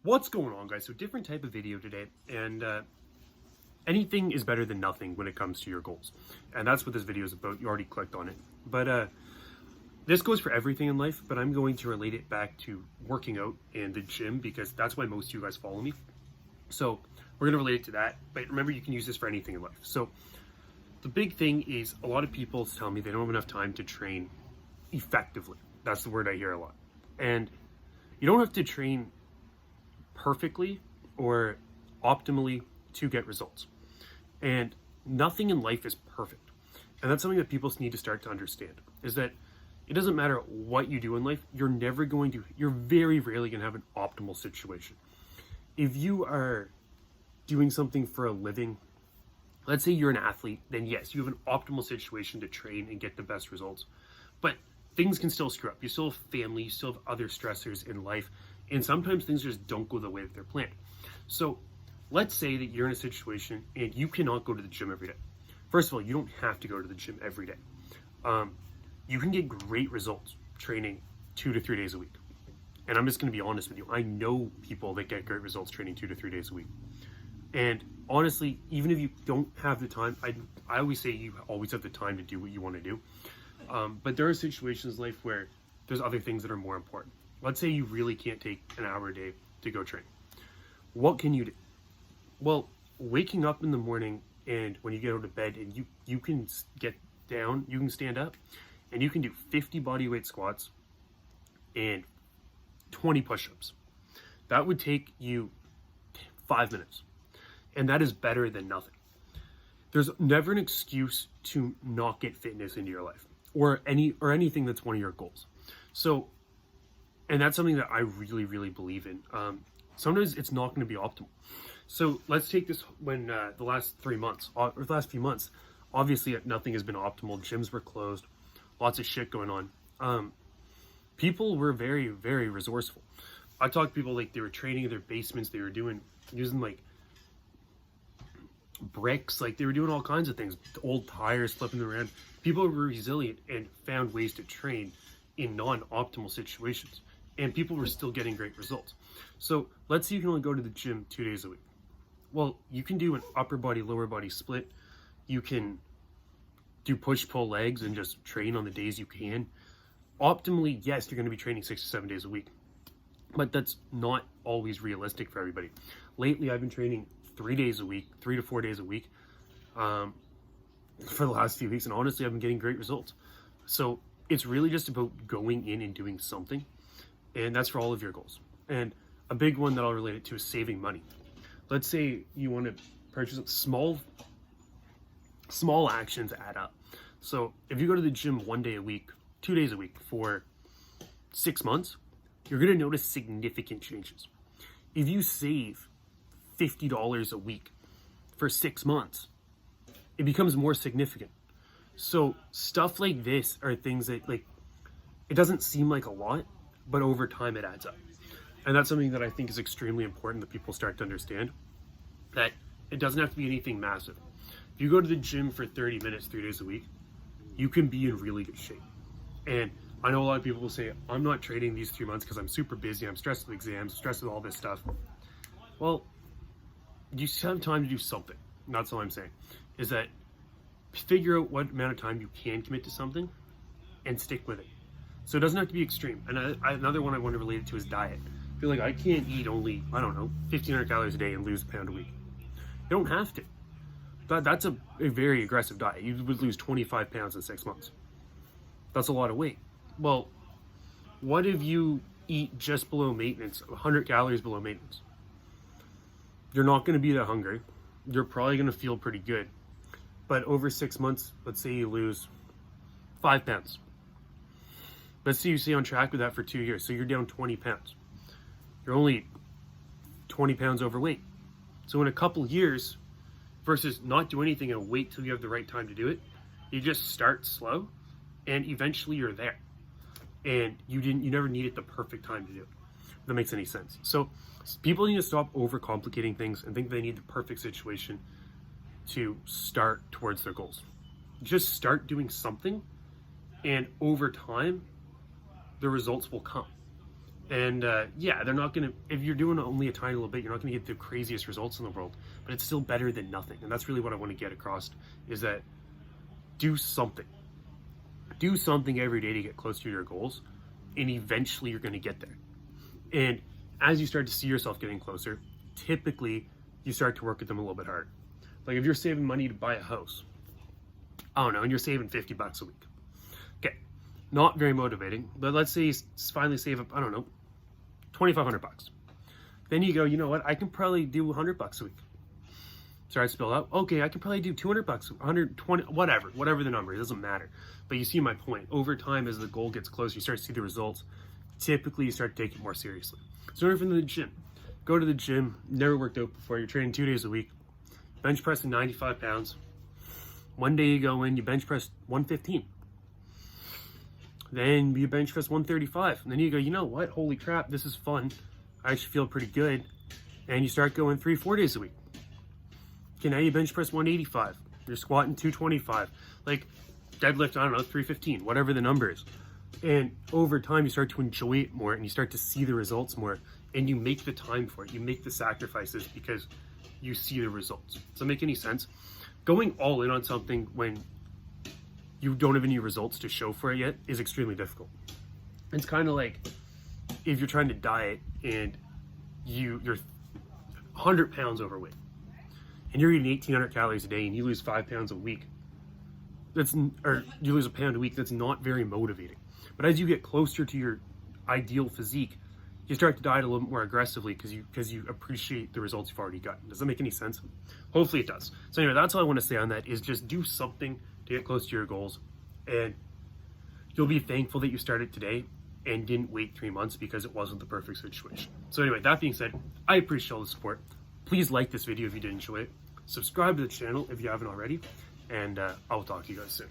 What's going on, guys? So different type of video today, and anything is better than nothing when it comes to your goals, and that's what this video is about. You already clicked on it, but this goes for everything in life, but I'm going to relate it back to working out and the gym because that's why most of you guys follow me. So we're going to relate it to that, but remember, you can use this for anything in life. So the big thing is a lot of people tell me they don't have enough time to train effectively. That's the word I hear a lot. And you don't have to train perfectly or optimally to get results. And nothing in life is perfect. And that's something that people need to start to understand, is that it doesn't matter what you do in life, you're very rarely going to have an optimal situation. If you are doing something for a living, let's say you're an athlete, then yes, you have an optimal situation to train and get the best results. But things can still screw up. You still have family, you still have other stressors in life, and sometimes things just don't go the way that they're planned. So let's say that you're in a situation and you cannot go to the gym every day. First of all, you don't have to go to the gym every day. You can get great results training 2 to 3 days a week. And I'm just going to be honest with you. I know people that get great results training 2 to 3 days a week. And honestly, even if you don't have the time, I always say you always have the time to do what you want to do. But there are situations in life where there's other things that are more important. Let's say you really can't take an hour a day to go train. What can you do? Well, waking up in the morning and when you get out of bed and you can get down, you can stand up and you can do 50 bodyweight squats and 20 push-ups. That would take you 5 minutes. And that is better than nothing. There's never an excuse to not get fitness into your life or anything that's one of your goals. So, and that's something that I really, really believe in. Sometimes it's not going to be optimal. So let's take this when the last 3 months, or the last few months, obviously nothing has been optimal. Gyms were closed, lots of shit going on. People were very, very resourceful. I talked to people like they were training in their basements. They were using like bricks, like they were doing all kinds of things, old tires, flipping them around. People were resilient and found ways to train in non-optimal situations, and people were still getting great results. So let's say you can only go to the gym 2 days a week. Well, you can do an upper body, lower body split. You can do push-pull legs and just train on the days you can. Optimally, yes, you're going to be training 6 to 7 days a week, but that's not always realistic for everybody. Lately, I've been training 3 days a week, 3 to 4 days a week for the last few weeks, and honestly, I've been getting great results. So it's really just about going in and doing something, and that's for all of your goals. And a big one that I'll relate it to is saving money. Let's say you want to purchase small actions add up. So if you go to the gym 1 day a week, 2 days a week for 6 months, you're going to notice significant changes. If you save $50 a week for 6 months, it becomes more significant. So stuff like this are things that, like, it doesn't seem like a lot, but over time it adds up. And that's something that I think is extremely important that people start to understand, that it doesn't have to be anything massive. If you go to the gym for 30 minutes 3 days a week, you can be in really good shape. And I know a lot of people will say, I'm not training these 3 months because I'm super busy, I'm stressed with exams, stressed with all this stuff. Well, you still have time to do something. And that's all I'm saying, is that figure out what amount of time you can commit to something and stick with it. So it doesn't have to be extreme. And another one I want to relate it to is diet. I feel like I can't eat only, 1,500 calories a day and lose a pound a week. You don't have to. That's a very aggressive diet. You would lose 25 pounds in 6 months. That's a lot of weight. Well, what if you eat just below maintenance, 100 calories below maintenance? You're not going to be that hungry. You're probably going to feel pretty good. But over 6 months, let's say you lose 5 pounds. Let's say you stay on track with that for 2 years. So you're down 20 pounds. You're only 20 pounds overweight. So in a couple years, versus not do anything and wait till you have the right time to do it, you just start slow and eventually you're there. And you never needed the perfect time to do it. If that makes any sense. So people need to stop overcomplicating things and think they need the perfect situation to start towards their goals. Just start doing something, and over time, the results will come. And yeah, they're not gonna, if you're doing only a tiny little bit, you're not gonna get the craziest results in the world, but it's still better than nothing. And that's really what I want to get across, is that do something. Do something every day to get closer to your goals, and eventually you're gonna get there. And as you start to see yourself getting closer, typically you start to work at them a little bit harder. Like if you're saving money to buy a house, I don't know, and you're saving $50 a week. Okay, not very motivating, but let's say you finally save up, I don't know, $2,500. Then you go, you know what, I can probably do $100 a week. Sorry, I spelled out. Okay, I can probably do $200, 120, whatever the number, it doesn't matter. But you see my point. Over time, as the goal gets closer, you start to see the results. Typically, you start to take it more seriously. So from the gym, go to the gym, never worked out before, you're training 2 days a week, bench pressing 95 pounds. One day you go in, you bench press 115. Then you bench press 135. And then you go, you know what? Holy crap, this is fun. I actually feel pretty good. And you start going 3-4 days a week. Okay, now you bench press 185. You're squatting 225. Like deadlift, I don't know, 315, whatever the number is. And over time, you start to enjoy it more and you start to see the results more. And you make the time for it. You make the sacrifices because you see the results. Does that make any sense? Going all in on something when you don't have any results to show for it yet is extremely difficult. It's kind of like if you're trying to diet and you're 100 pounds overweight and you're eating 1,800 calories a day and you lose 5 pounds a week, or you lose a pound a week, that's not very motivating. But as you get closer to your ideal physique, you start to diet a little bit more aggressively because you appreciate the results you've already gotten. Does that make any sense? Hopefully it does. So anyway, that's all I want to say on that, is just do something to get close to your goals, and you'll be thankful that you started today and didn't wait 3 months because it wasn't the perfect situation. So anyway, that being said, I appreciate all the support. Please like this video if you did enjoy it. Subscribe to the channel if you haven't already, and I will talk to you guys soon.